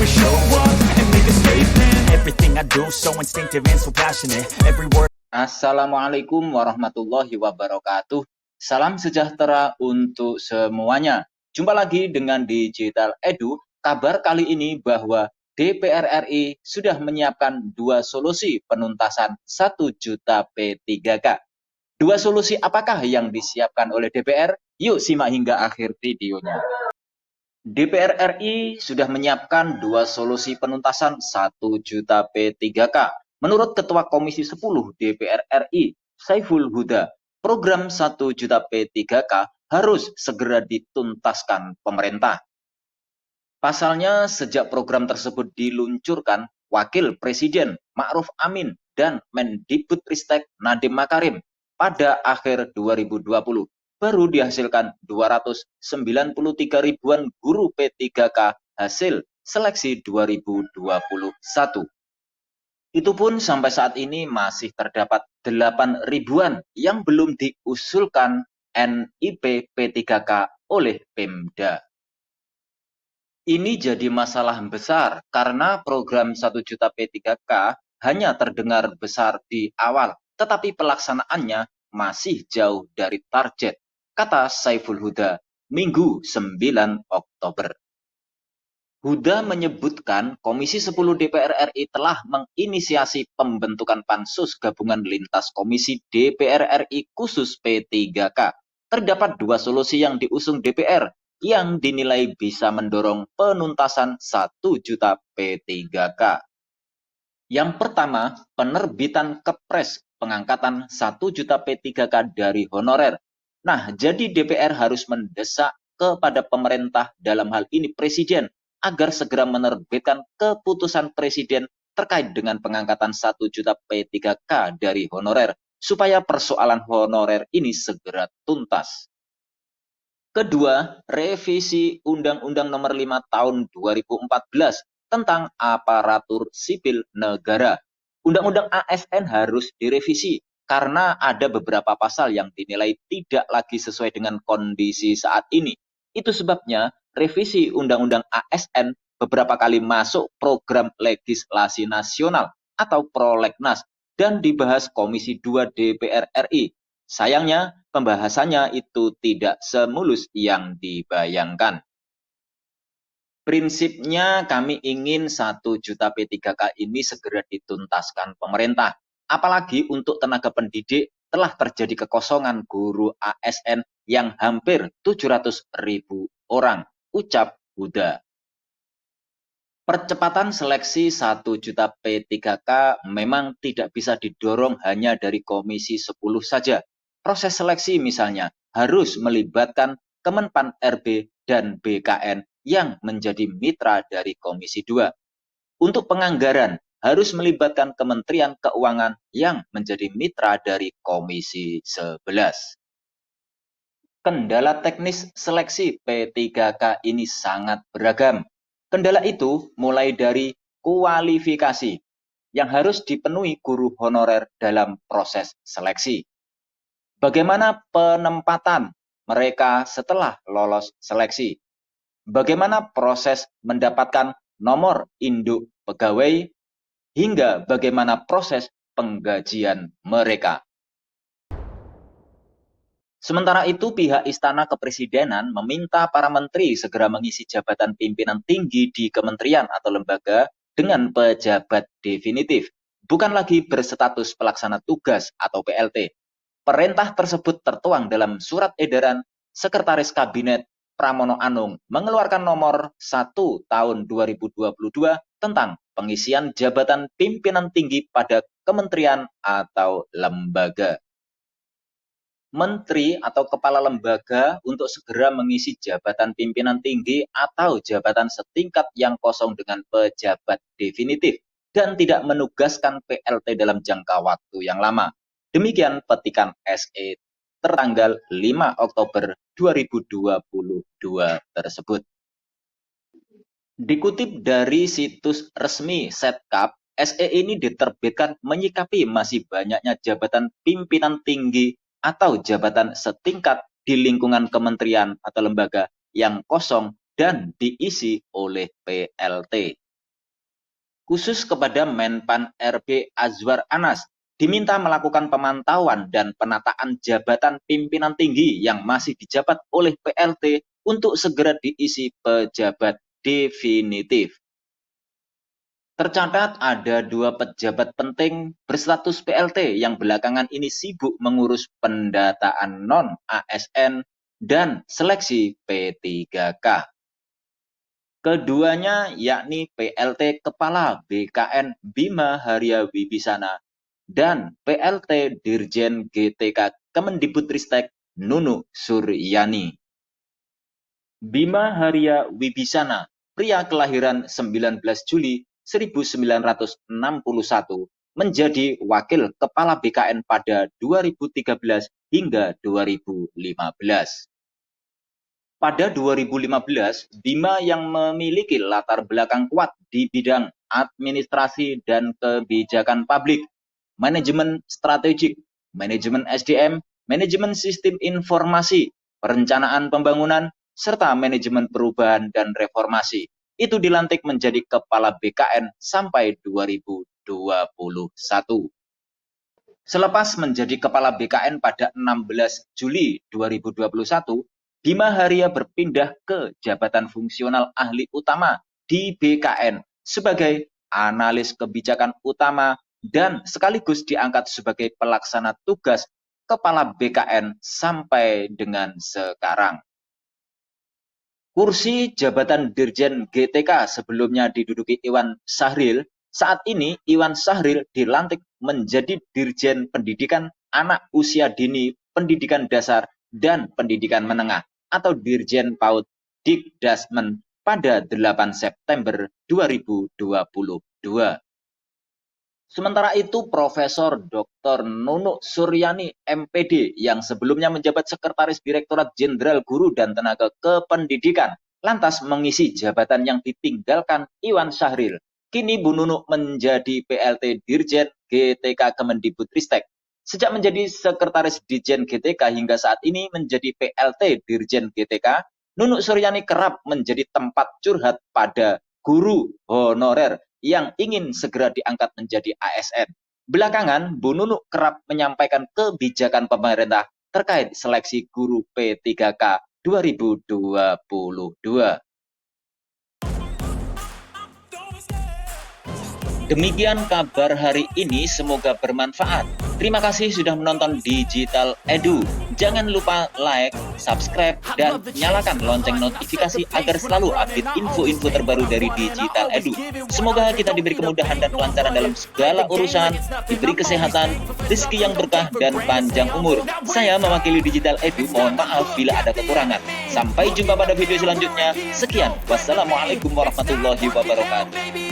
show up and make a statement. Everything I do so instinctive and so passionate. Every word. Assalamualaikum warahmatullahi wabarakatuh. Salam sejahtera untuk semuanya. Jumpa lagi dengan Digital Edu. Kabar kali ini bahwa DPR RI sudah menyiapkan dua solusi penuntasan 1 juta P3K. Dua solusi apakah yang disiapkan oleh DPR? Yuk simak hingga akhir videonya. DPR RI sudah menyiapkan dua solusi penuntasan 1 juta P3K. Menurut Ketua Komisi 10 DPR RI, Saiful Huda, program 1 juta P3K harus segera dituntaskan pemerintah. Pasalnya, sejak program tersebut diluncurkan, Wakil Presiden Ma'ruf Amin dan Mendikbudristek Nadiem Makarim pada akhir 2020 baru dihasilkan 293 ribuan guru P3K hasil seleksi 2021. Itu pun sampai saat ini masih terdapat 8 ribuan yang belum diusulkan NIP P3K oleh Pemda. Ini jadi masalah besar karena program 1 juta P3K hanya terdengar besar di awal, tetapi pelaksanaannya masih jauh dari target, kata Saiful Huda, Minggu 9 Oktober. Huda menyebutkan Komisi 10 DPR RI telah menginisiasi pembentukan pansus gabungan lintas komisi DPR RI khusus P3K. Terdapat dua solusi yang diusung DPR yang dinilai bisa mendorong penuntasan 1 juta P3K. Yang pertama, penerbitan Kepres pengangkatan 1 juta P3K dari honorer. Nah, jadi DPR harus mendesak kepada pemerintah, dalam hal ini Presiden, agar segera menerbitkan keputusan Presiden terkait dengan pengangkatan 1 juta P3K dari honorer, supaya persoalan honorer ini segera tuntas. Kedua, revisi Undang-Undang Nomor 5 Tahun 2014 tentang aparatur sipil negara. Undang-Undang ASN harus direvisi karena ada beberapa pasal yang dinilai tidak lagi sesuai dengan kondisi saat ini. Itu sebabnya revisi Undang-Undang ASN beberapa kali masuk program legislasi nasional atau prolegnas dan dibahas Komisi 2 DPR RI. Sayangnya, pembahasannya itu tidak semulus yang dibayangkan. Prinsipnya kami ingin 1 juta P3K ini segera dituntaskan pemerintah. Apalagi untuk tenaga pendidik telah terjadi kekosongan guru ASN yang hampir 700 ribu orang, ucap Huda. Percepatan seleksi 1 juta P3K memang tidak bisa didorong hanya dari Komisi 10 saja. Proses seleksi misalnya harus melibatkan Kemenpan RB dan BKN yang menjadi mitra dari Komisi 2. Untuk penganggaran harus melibatkan Kementerian Keuangan yang menjadi mitra dari Komisi 11. Kendala teknis seleksi P3K ini sangat beragam. Kendala itu mulai dari kualifikasi yang harus dipenuhi guru honorer dalam proses seleksi. Bagaimana penempatan mereka setelah lolos seleksi? Bagaimana proses mendapatkan nomor induk pegawai? Hingga bagaimana proses penggajian mereka? Sementara itu, pihak Istana Kepresidenan meminta para menteri segera mengisi jabatan pimpinan tinggi di kementerian atau lembaga dengan pejabat definitif, bukan lagi berstatus pelaksana tugas atau PLT. Perintah tersebut tertuang dalam surat edaran Sekretaris Kabinet Pramono Anung mengeluarkan nomor 1 tahun 2022 tentang pengisian jabatan pimpinan tinggi pada kementerian atau lembaga. Menteri atau kepala lembaga untuk segera mengisi jabatan pimpinan tinggi atau jabatan setingkat yang kosong dengan pejabat definitif dan tidak menugaskan PLT dalam jangka waktu yang lama. Demikian petikan SE tertanggal 5 Oktober 2022 tersebut. Dikutip dari situs resmi Setkap, SE ini diterbitkan menyikapi masih banyaknya jabatan pimpinan tinggi atau jabatan setingkat di lingkungan kementerian atau lembaga yang kosong dan diisi oleh PLT. Khusus kepada Menpan RB Azwar Anas, diminta melakukan pemantauan dan penataan jabatan pimpinan tinggi yang masih dijabat oleh PLT untuk segera diisi pejabat definitif. Tercatat ada 2 pejabat penting berstatus PLT yang belakangan ini sibuk mengurus pendataan non-ASN dan seleksi P3K. Keduanya yakni PLT Kepala BKN Bima Haria Wibisana dan PLT Dirjen GTK Kemendikbudristek Nunuk Suryani. Bima Haria Wibisana, pria kelahiran 19 Juli 1961, menjadi Wakil Kepala BKN pada 2013 hingga 2015. Pada 2015, Bima yang memiliki latar belakang kuat di bidang administrasi dan kebijakan publik, manajemen strategik, manajemen SDM, manajemen sistem informasi, perencanaan pembangunan, serta manajemen perubahan dan reformasi. Itu dilantik menjadi Kepala BKN sampai 2021. Selepas menjadi Kepala BKN pada 16 Juli 2021, Bima Haria berpindah ke jabatan fungsional ahli utama di BKN sebagai analis kebijakan utama dan sekaligus diangkat sebagai pelaksana tugas Kepala BKN sampai dengan sekarang. Kursi jabatan Dirjen GTK sebelumnya diduduki Iwan Sahril. Saat ini Iwan Sahril dilantik menjadi Dirjen Pendidikan Anak Usia Dini, Pendidikan Dasar, dan Pendidikan Menengah atau Dirjen PAUD Dikdasmen pada 8 September 2022. Sementara itu, Profesor Dr. Nunuk Suryani, MPD, yang sebelumnya menjabat Sekretaris Direktorat Jenderal Guru dan Tenaga Kependidikan, lantas mengisi jabatan yang ditinggalkan Iwan Sahril. Kini Bu Nunuk menjadi PLT Dirjen GTK Kemendikbudristek. Sejak menjadi Sekretaris Dirjen GTK hingga saat ini menjadi PLT Dirjen GTK, Nunuk Suryani kerap menjadi tempat curhat pada guru honorer yang ingin segera diangkat menjadi ASN. Belakangan, Bu Nunuk kerap menyampaikan kebijakan pemerintah terkait seleksi guru P3K 2022. Demikian kabar hari ini, semoga bermanfaat. Terima kasih sudah menonton Digital Edu. Jangan lupa like, subscribe, dan nyalakan lonceng notifikasi agar selalu update info-info terbaru dari Digital Edu. Semoga kita diberi kemudahan dan kelancaran dalam segala urusan, diberi kesehatan, rezeki yang berkah, dan panjang umur. Saya mewakili Digital Edu, mohon maaf bila ada kekurangan. Sampai jumpa pada video selanjutnya. Sekian, wassalamualaikum warahmatullahi wabarakatuh.